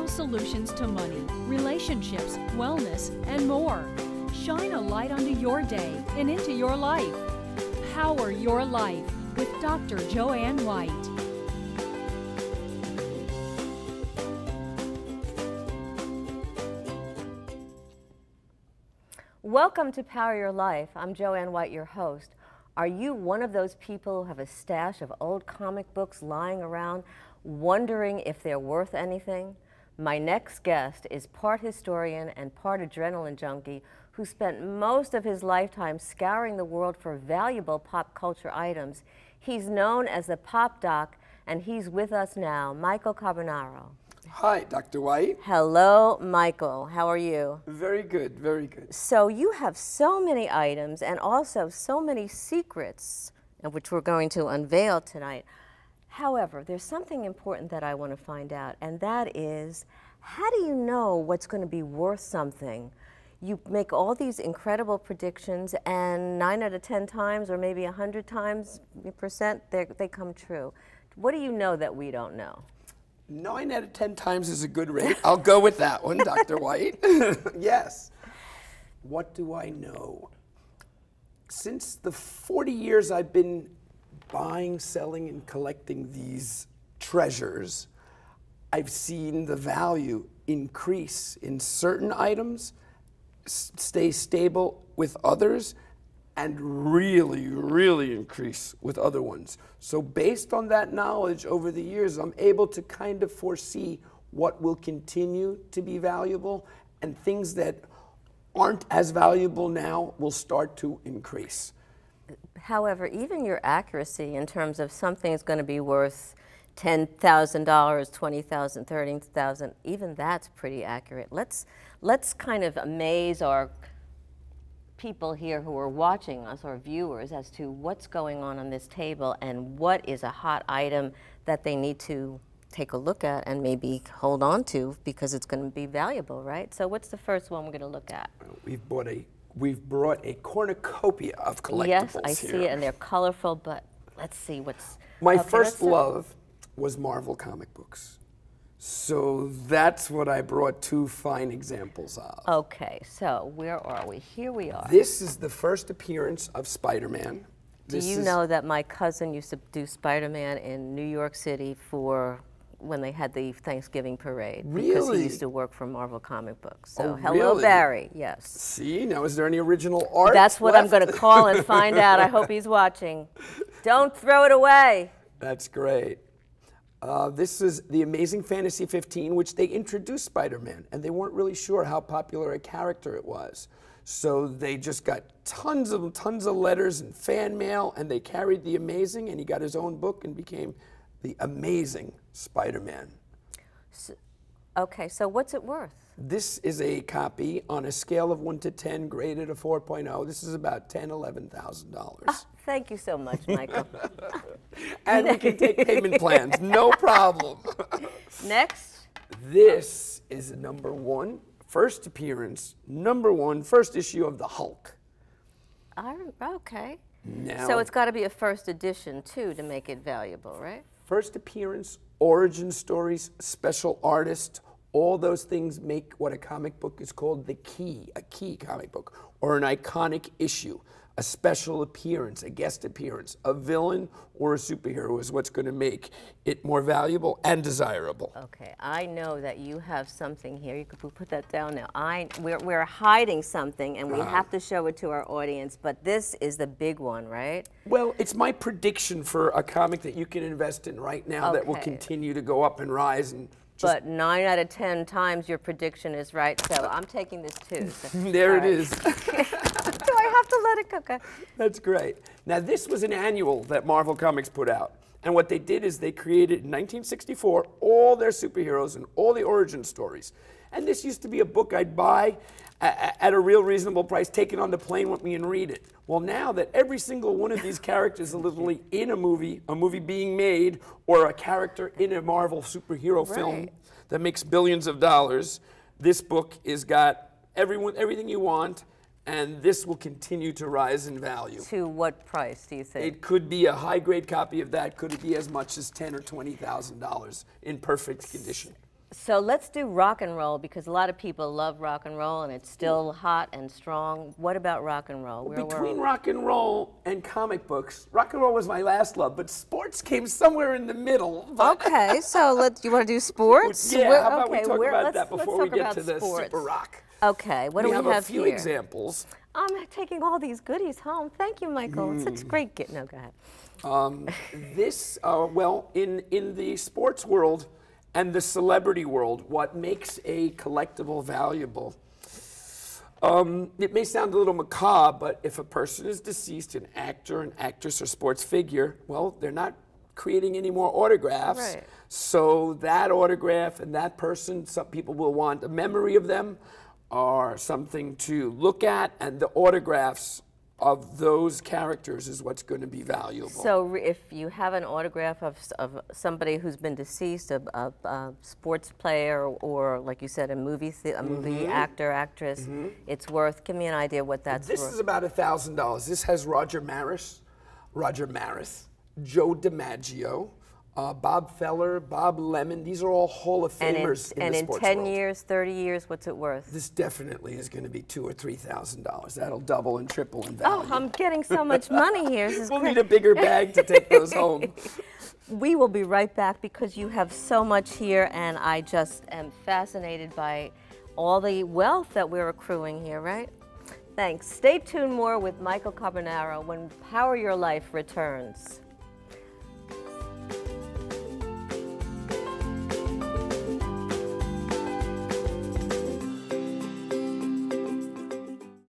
professional solutions to money, relationships, wellness, and more. Shine a light onto your day and into your life. Power Your Life with Dr. Joanne White. Welcome to Power Your Life. I'm Joanne White, your host. Are you one of those people who have a stash of old comic books lying around, wondering if they're worth anything? My next guest is part historian and part adrenaline junkie who spent most of his lifetime scouring the world for valuable pop culture items. He's known as the Pop Doc, and he's with us now, Michael Carbonaro. Hi, Dr. White. Hello, Michael. How are you? Very good, very good. So you have so many items and also so many secrets, which we're going to unveil tonight. However, there's something important that I want to find out, and that is, how do you know what's going to be worth something? You make all these incredible predictions, and 9 out of 10 times, or maybe 100 times percent, they come true. What do you know that we don't know? 9 out of 10 times is a good rate. I'll go with that one, Dr. White. Yes. What do I know? Since the 40 years I've been buying, selling, and collecting these treasures, I've seen the value increase in certain items, stay stable with others, and really, really increase with other ones. So based on that knowledge over the years, I'm able to kind of foresee what will continue to be valuable, and things that aren't as valuable now will start to increase. However, even your accuracy in terms of something is going to be worth $10,000, $20,000, $30,000, even that's pretty accurate. Let's kind of amaze our people here who are watching us, our viewers, as to what's going on this table and what is a hot item that they need to take a look at and maybe hold on to because it's going to be valuable, right? So what's the first one we're going to look at? We've brought a cornucopia of collectibles. Yes, I see it, and they're colorful, but let's see what's... My first love was Marvel comic books. So that's what I brought 2 fine examples of. Okay, so where are we? Here we are. This is the first appearance of Spider-Man. Do you know that my cousin used to do Spider-Man in New York City for when they had the Thanksgiving parade? Really? Because he used to work for Marvel comic books. So Oh, hello, really? Barry, yes. See, now is there any original art That's what left? I'm going to call and find out. I hope he's watching. Don't throw it away. That's great. This is the Amazing Fantasy 15, which they introduced Spider-Man, and they weren't really sure how popular a character it was. So they just got tons of letters and fan mail, and they carried the Amazing, and he got his own book and became the Amazing Spider-Man. Okay, so what's it worth? This is a copy on a scale of 1 to 10, graded a 4.0. This is about $10,000, $11,000. Oh, thank you so much, Michael. And we can take payment plans, no problem. Next. This is #1, first appearance, #1, first issue of the Hulk. Okay. Now, So it's got to be a first edition, too, to make it valuable, right? first appearance, origin stories, special artist, all those things make what a comic book is called a key comic book, or an iconic issue. A special appearance, a guest appearance, a villain or a superhero is what's going to make it more valuable and desirable. Okay, I know that you have something here. You could put that down now. We're hiding something, and we have to show it to our audience, but this is the big one, right? Well, it's my prediction for a comic that you can invest in right now that will continue to go up and rise. And but 9 out of 10 times your prediction is right, so I'm taking this too. So, there it is. Do I have to let it cook? That's great. Now, this was an annual that Marvel Comics put out. And what they did is they created, in 1964, all their superheroes and all the origin stories. And this used to be a book I'd buy at a real reasonable price, take it on the plane with me and read it. Well, now that every single one of these characters is literally in a movie being made, or a character in a Marvel superhero film that makes billions of dollars, this book has got everything you want, and this will continue to rise in value. To what price do you think? It could be a high-grade copy of that. Could it be as much as $10,000 or $20,000 in perfect condition? So let's do rock and roll, because a lot of people love rock and roll and it's still hot and strong. What about rock and roll? Between rock and roll and comic books, rock and roll was my last love, but sports came somewhere in the middle. Okay, so you want to do sports? Yeah, how about we talk about that before we get to the super rock? Okay, what do we have here? We have a few examples. I'm taking all these goodies home. Thank you, Michael. It's such great No, go ahead. Well, in the sports world and the celebrity world, what makes a collectible valuable? It may sound a little macabre, but if a person is deceased, an actor, an actress, or sports figure, well, they're not creating any more autographs. Right. So that autograph and that person, some people will want a memory of them or something to look at, and the autographs of those characters is what's going to be valuable. So if you have an autograph of somebody who's been deceased, a sports player, or like you said, a movie actor, actress, it's worth, give me an idea what that's worth. This is about $1,000. This has Roger Maris, Joe DiMaggio, Bob Feller, Bob Lemon. These are all Hall of Famers in the sports world. 10 years, 30 years, what's it worth? This definitely is going to be $2,000 or $3,000. That'll double and triple in value. Oh, I'm getting so much money here. This is we'll great. need a bigger bag to take those home. We will be right back because you have so much here, and I just am fascinated by all the wealth that we're accruing here, right? Thanks. Stay tuned more with Michael Carbonaro when Power Your Life returns.